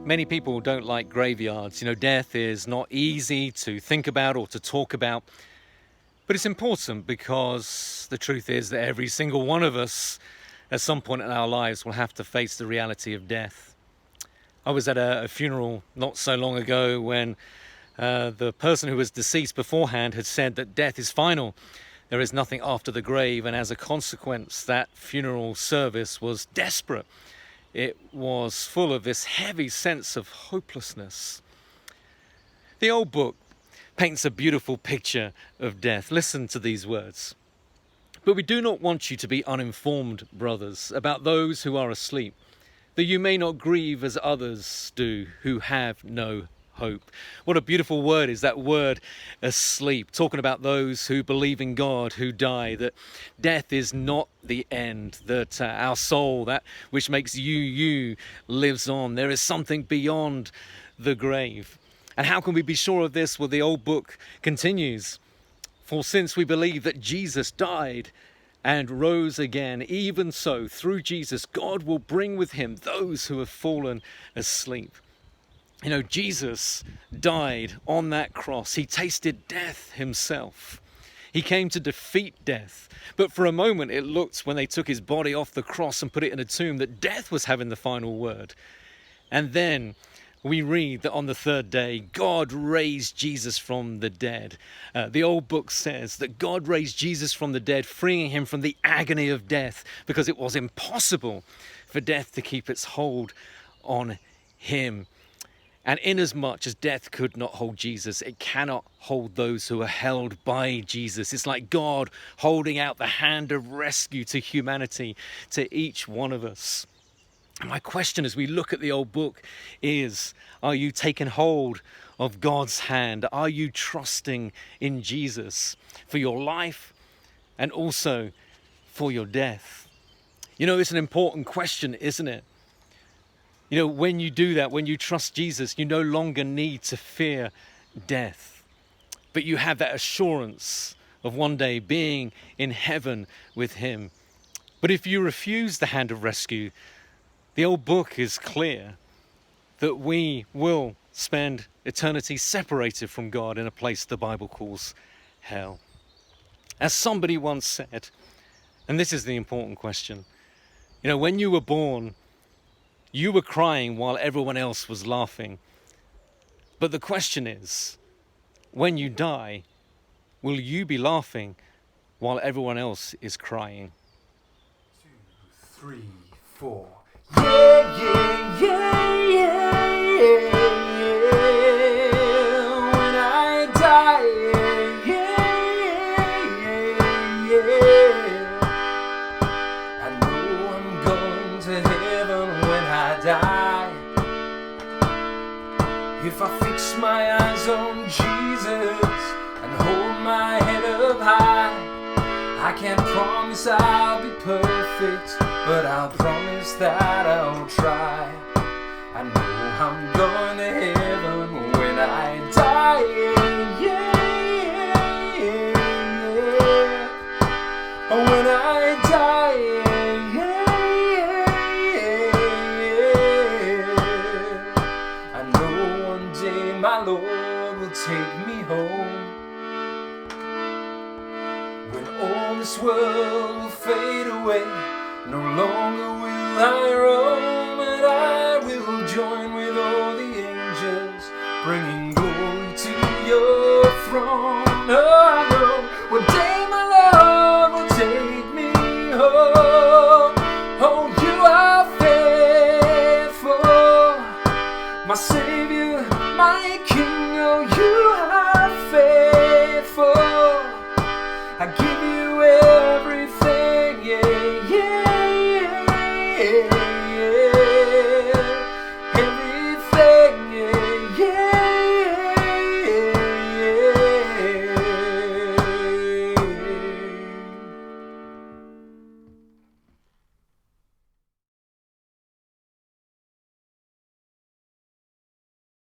Many people don't like graveyards. Death is not easy to think about or to talk about. But it's important because the truth is that every single one of us at some point in our lives will have to face the reality of death. I was at a funeral not so long ago when the person who was deceased beforehand had said that death is final. There is nothing after the grave, and as a consequence, that funeral service was desperate. It was full of this heavy sense of hopelessness. The old book paints a beautiful picture of death. Listen to these words. But we do not want you to be uninformed, brothers, about those who are asleep, that you may not grieve as others do who have no hope. What a beautiful word is that word asleep, talking about those who believe in God, who die, that death is not the end, that our soul, that which makes you, lives on. There is something beyond the grave. And how can we be sure of this? Well, the old book continues. For since we believe that Jesus died and rose again, even so, through Jesus, God will bring with him those who have fallen asleep. Jesus died on that cross. He tasted death himself. He came to defeat death. But for a moment, it looked, when they took his body off the cross and put it in a tomb, that death was having the final word. And then we read that on the third day, God raised Jesus from the dead. The old book says that God raised Jesus from the dead, freeing him from the agony of death, because it was impossible for death to keep its hold on him. And inasmuch as death could not hold Jesus, it cannot hold those who are held by Jesus. It's like God holding out the hand of rescue to humanity, to each one of us. My question as we look at the old book is, are you taking hold of God's hand? Are you trusting in Jesus for your life and also for your death? It's an important question, isn't it? When you do that, when you trust Jesus, you no longer need to fear death, but you have that assurance of one day being in heaven with him. But if you refuse the hand of rescue, the old book is clear that we will spend eternity separated from God in a place the Bible calls hell. As somebody once said, and this is the important question, when you were born, you were crying while everyone else was laughing. But the question is, when you die, will you be laughing while everyone else is crying? 2, 3, 4. Yeah, yeah, yeah, yeah, yeah. When I die, yeah, yeah, yeah. I know I'm going to heaven when I die. If I fix my eyes on Jesus and hold my head up high, I can't promise I'll be perfect, but I'll promise that I'll try. I know I'm going to heaven when I die. Yeah, yeah, yeah. When I die. Yeah, yeah, yeah. I know one day my Lord will take me home. When all this world will fade away, no longer will I roam.